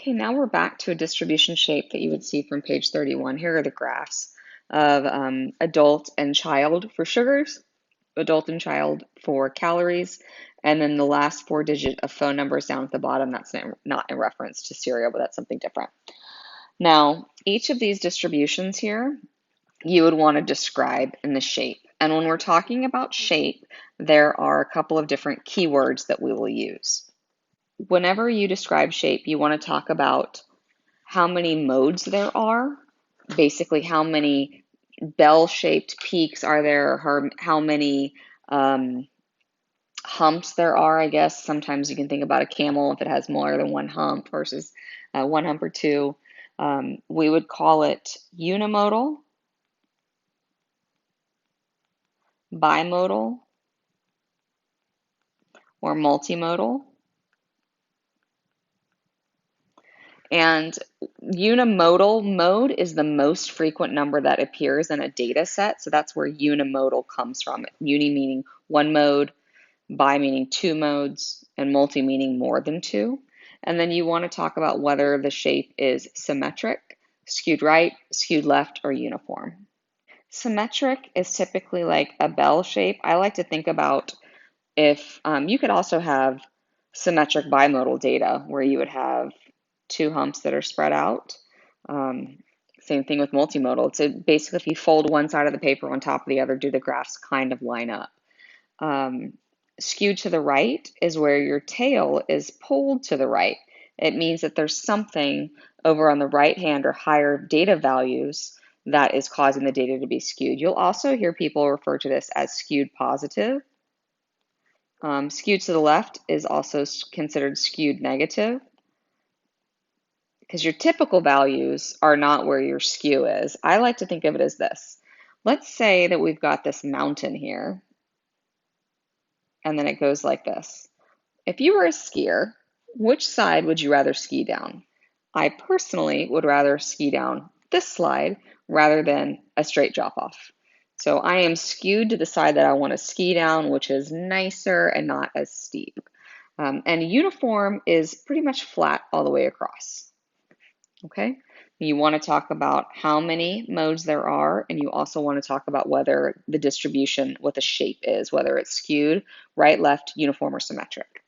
Okay, now we're back to a distribution shape that you would see from page 31. Here are the graphs of adult and child for sugars, adult and child for calories, and then the last four digit of phone numbers down at the bottom. That's not in reference to cereal, but that's something different. Now, each of these distributions here, you would want to describe in the shape. And when we're talking about shape, there are a couple of different keywords that we will use. Whenever you describe shape, you want to talk about how many modes there are, basically how many bell-shaped peaks are there, or how many humps there are, I guess. Sometimes you can think about a camel if it has more than one hump versus one hump or two. We would call it unimodal, bimodal, or multimodal. And unimodal mode is the most frequent number that appears in a data set. So that's where unimodal comes from. Uni meaning one mode, bi meaning two modes, and multi meaning more than two. And then you want to talk about whether the shape is symmetric, skewed right, skewed left, or uniform. Symmetric is typically like a bell shape. I like to think about if you could also have symmetric bimodal data where you would have two humps that are spread out. Same thing with multimodal. So basically, if you fold one side of the paper on top of the other, do the graphs kind of line up? Skewed to the right is where your tail is pulled to the right. It means that there's something over on the right hand or higher data values that is causing the data to be skewed. You'll also hear people refer to this as skewed positive. Skewed to the left is also considered skewed negative because your typical values are not where your skew is. I like to think of it as this. Let's say that we've got this mountain here, and then it goes like this. If you were a skier, which side would you rather ski down? I personally would rather ski down this slide rather than a straight drop off. So I am skewed to the side that I want to ski down, which is nicer and not as steep. And uniform is pretty much flat all the way across. Okay, you want to talk about how many modes there are, and you also want to talk about whether the distribution, what the shape is, whether it's skewed, right, left, uniform, or symmetric.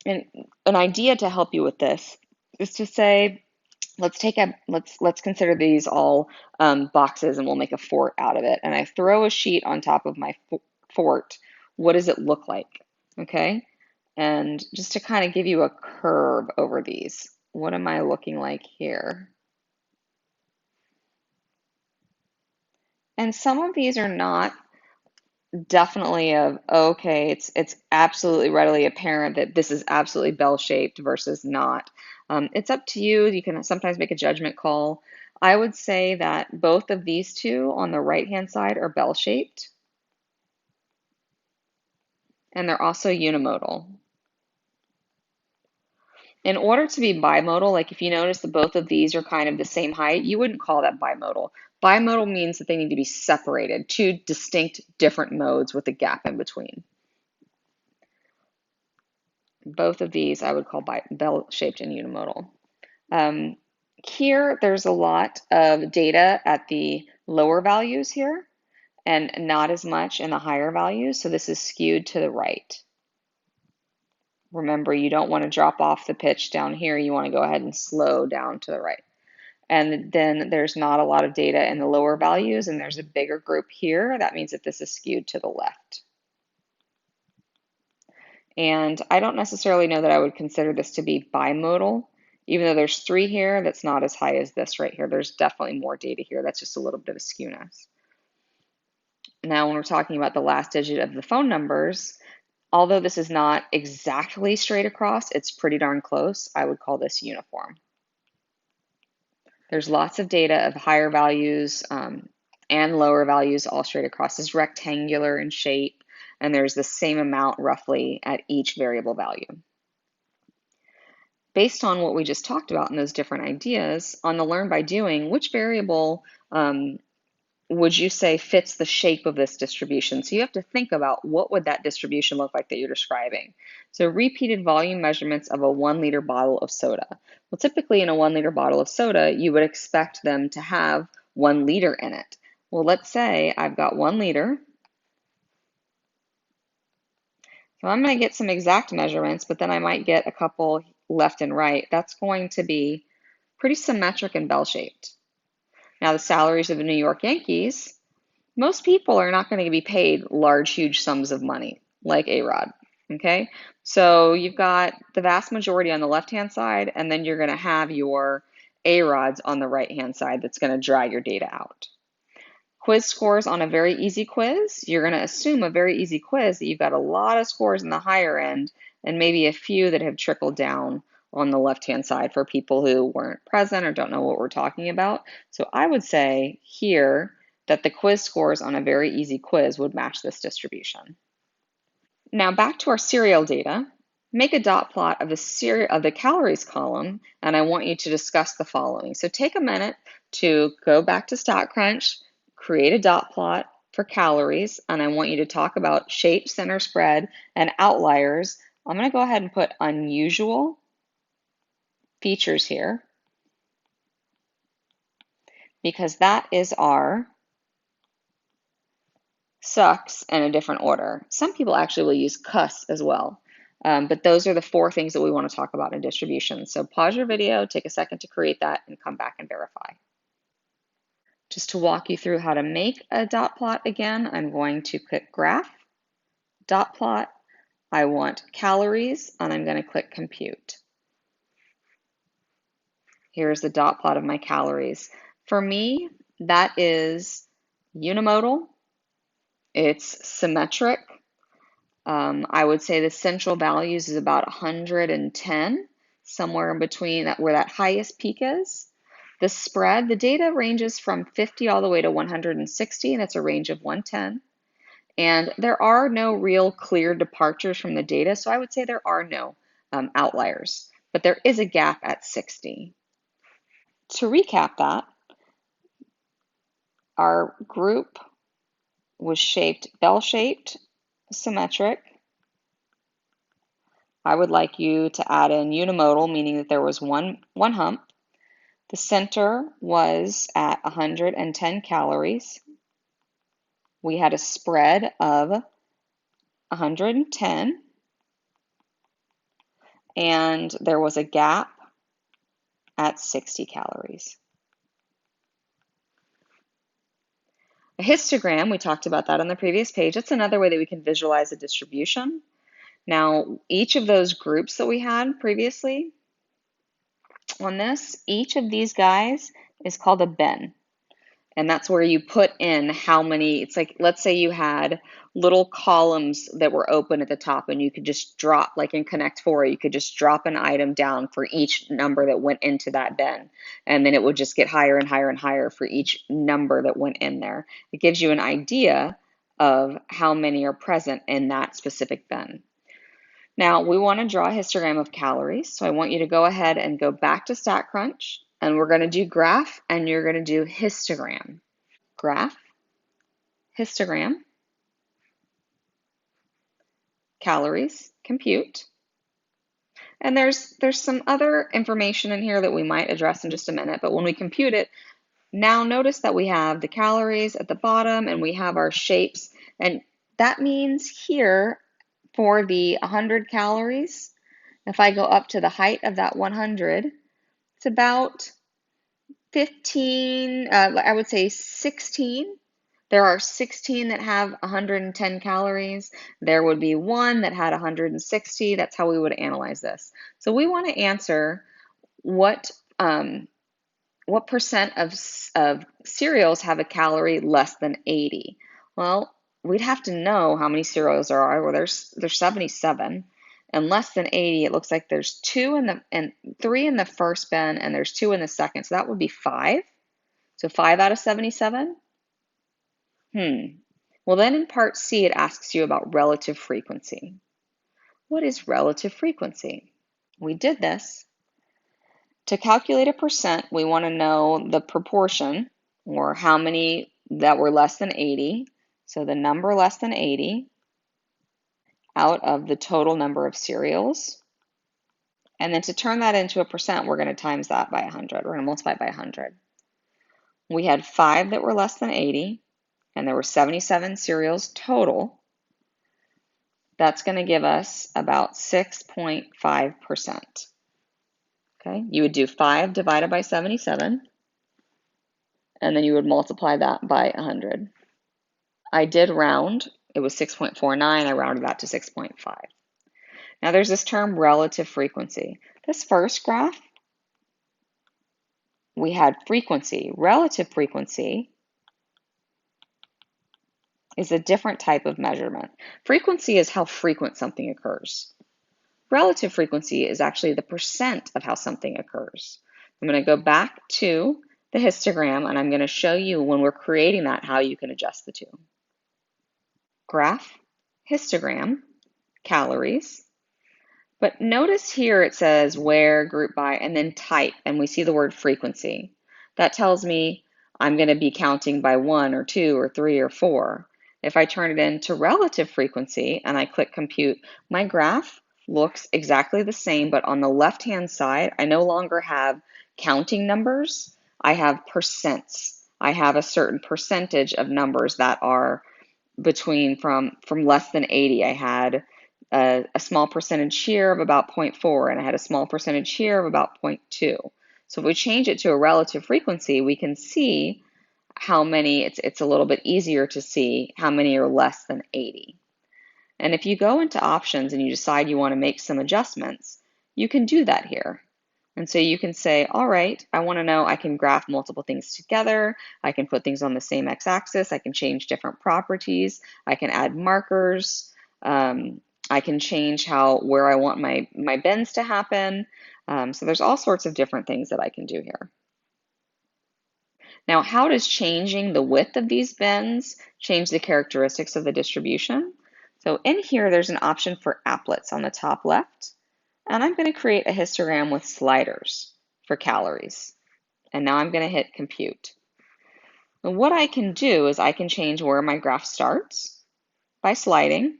And an idea to help you with this is to say, let's consider these all boxes, and we'll make a fort out of it. And I throw a sheet on top of my fort. What does it look like? Okay, and just to kind of give you a curve over these, what am I looking like here? And some of these are not definitely of, okay, it's absolutely readily apparent that this is absolutely bell-shaped versus not. It's up to you. You can sometimes make a judgment call. I would say that both of these two on the right-hand side are bell-shaped, and they're also unimodal. In order to be bimodal, like if you notice that both of these are kind of the same height, you wouldn't call that bimodal. Bimodal means that they need to be separated, two distinct different modes with a gap in between. Both of these I would call bell-shaped and unimodal. Here, there's a lot of data at the lower values here and not as much in the higher values, so this is skewed to the right. Remember, you don't want to drop off the pitch down here. You want to go ahead and slow down to the right. And then there's not a lot of data in the lower values, and there's a bigger group here. That means that this is skewed to the left. And I don't necessarily know that I would consider this to be bimodal. Even though there's three here, that's not as high as this right here. There's definitely more data here. That's just a little bit of a skewness. Now, when we're talking about the last digit of the phone numbers, although this is not exactly straight across, it's pretty darn close. I would call this uniform. There's lots of data of higher values and lower values all straight across. It's rectangular in shape, and there's the same amount roughly at each variable value. Based on what we just talked about in those different ideas, on the learn by doing, which variable would you say fits the shape of this distribution? So you have to think about what would that distribution look like that you're describing. So repeated volume measurements of a 1 liter bottle of soda. Well, typically in a 1 liter bottle of soda, you would expect them to have 1 liter in it. Well, let's say I've got 1 liter. So I'm going to get some exact measurements, but then I might get a couple left and right. That's going to be pretty symmetric and bell-shaped. Now, the salaries of the New York Yankees, most people are not going to be paid large, huge sums of money like A-Rod, okay? So you've got the vast majority on the left-hand side, and then you're going to have your A-Rods on the right-hand side that's going to drag your data out. Quiz scores on a very easy quiz, you're going to assume a very easy quiz that you've got a lot of scores in the higher end and maybe a few that have trickled down on the left-hand side for people who weren't present or don't know what we're talking about. So I would say here that the quiz scores on a very easy quiz would match this distribution. Now back to our cereal data. Make a dot plot of the calories column, and I want you to discuss the following. So take a minute to go back to StatCrunch, create a dot plot for calories, and I want you to talk about shape, center spread, and outliers. I'm going to go ahead and put unusual features here because that is our sucks in a different order. Some people actually will use cuss as well. But those are the 4 things that we want to talk about in distribution. So pause your video, take a second to create that, and come back and verify. Just to walk you through how to make a dot plot again, I'm going to click Graph, Dot Plot. I want calories, and I'm going to click Compute. Here's the dot plot of my calories. For me, that is unimodal. It's symmetric. I would say the central values is about 110, somewhere in between that where that highest peak is. The spread, the data ranges from 50 all the way to 160, and it's a range of 110. And there are no real clear departures from the data, so I would say there are no outliers, but there is a gap at 60. To recap that, our group was shaped bell-shaped, symmetric. I would like you to add in unimodal, meaning that there was one hump. The center was at 110 calories. We had a spread of 110, and there was a gap at 60 calories. A histogram, we talked about that on the previous page. That's another way that we can visualize a distribution. Now, each of those groups that we had previously on this, each of these guys is called a bin. And that's where you put in how many, it's like, let's say you had little columns that were open at the top and you could just drop, like in Connect 4, you could just drop an item down for each number that went into that bin. And then it would just get higher and higher and higher for each number that went in there. It gives you an idea of how many are present in that specific bin. Now we want to draw a histogram of calories. So I want you to go ahead and go back to StatCrunch, and we're going to do graph, and you're going to do histogram. Graph, histogram, calories, compute. And there's some other information in here that we might address in just a minute, but when we compute it, now notice that we have the calories at the bottom and we have our shapes. And that means here for the 100 calories, if I go up to the height of that 100, it's about 15, I would say 16. There are 16 that have 110 calories. There would be one that had 160. That's how we would analyze this. So we want to answer what percent of cereals have a calorie less than 80. Well, we'd have to know how many cereals there are. Well, there's 77. And less than 80, it looks like there's 3 in the first bin and there's 2 in the second. So that would be 5. So 5 out of 77. Well, then in part C, it asks you about relative frequency. What is relative frequency? We did this. To calculate a percent, we want to know the proportion, or how many that were less than 80. So the number less than 80 out of the total number of cereals. And then to turn that into a percent, we're going to times that by 100. We're going to multiply it by 100. We had 5 that were less than 80, and there were 77 cereals total. That's going to give us about 6.5%. Okay, you would do 5 divided by 77, and then you would multiply that by 100. I did round. It was 6.49. I rounded that to 6.5. Now there's this term relative frequency. This first graph, we had frequency. Relative frequency is a different type of measurement. Frequency is how frequent something occurs. Relative frequency is actually the percent of how something occurs. I'm going to go back to the histogram, and I'm going to show you when we're creating that how you can adjust the two. Graph, histogram, calories. But notice here it says where, group by, and then type, and we see the word frequency. That tells me I'm going to be counting by 1 or 2 or 3 or 4. If I turn it into relative frequency and I click compute, my graph looks exactly the same, but on the left-hand side, I no longer have counting numbers. I have percents. I have a certain percentage of numbers that are between from less than 80. I had a small percentage here of about 0.4, and I had a small percentage here of about 0.2. So if we change it to a relative frequency, we can see how many, it's a little bit easier to see how many are less than 80. And if you go into options and you decide you want to make some adjustments, you can do that here. And so you can say, all right, I want to know, I can graph multiple things together. I can put things on the same x-axis. I can change different properties. I can add markers. I can change where I want my bends to happen. So there's all sorts of different things that I can do here. Now, how does changing the width of these bends change the characteristics of the distribution? So in here, there's an option for applets on the top left. And I'm going to create a histogram with sliders for calories. And now I'm going to hit compute. And what I can do is I can change where my graph starts by sliding,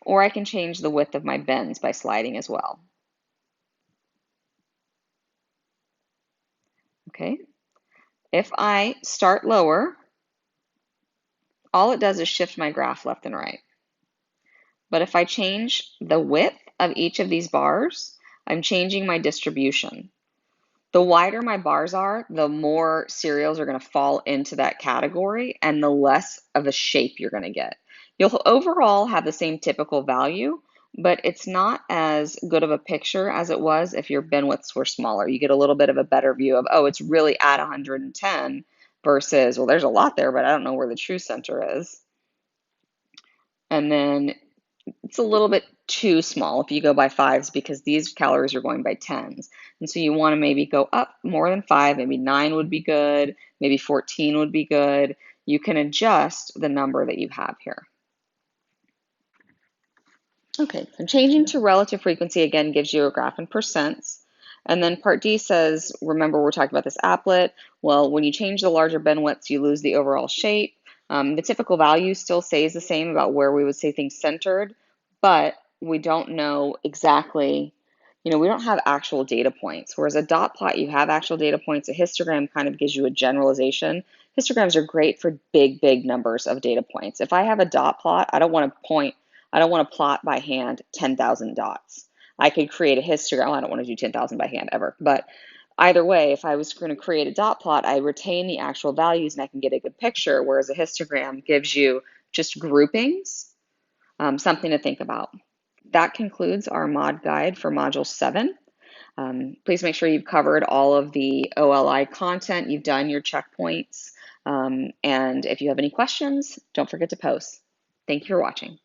or I can change the width of my bends by sliding as well. Okay. If I start lower, all it does is shift my graph left and right. But if I change the width of each of these bars, I'm changing my distribution. The wider my bars are, the more cereals are going to fall into that category and the less of a shape you're going to get. You'll overall have the same typical value, but it's not as good of a picture as it was if your bin widths were smaller. You get a little bit of a better view of, oh, it's really at 110 versus, well, there's a lot there, but I don't know where the true center is. And then it's a little bit too small if you go by 5s because these calories are going by 10s. And so you want to maybe go up more than 5, maybe 9 would be good, maybe 14 would be good. You can adjust the number that you have here. Okay, so changing to relative frequency again gives you a graph in percents. And then part D says, remember we're talking about this applet. Well, when you change the larger bin widths, you lose the overall shape. The typical value still stays the same about where we would say things centered, but we don't know exactly, we don't have actual data points. Whereas a dot plot, you have actual data points. A histogram kind of gives you a generalization. Histograms are great for big, big numbers of data points. If I have a dot plot, I don't want to plot by hand 10,000 dots. I could create a histogram. I don't want to do 10,000 by hand ever, but either way, if I was going to create a dot plot, I retain the actual values and I can get a good picture, whereas a histogram gives you just groupings, something to think about. That concludes our mod guide for Module 7. Please make sure you've covered all of the OLI content, you've done your checkpoints, and if you have any questions, don't forget to post. Thank you for watching.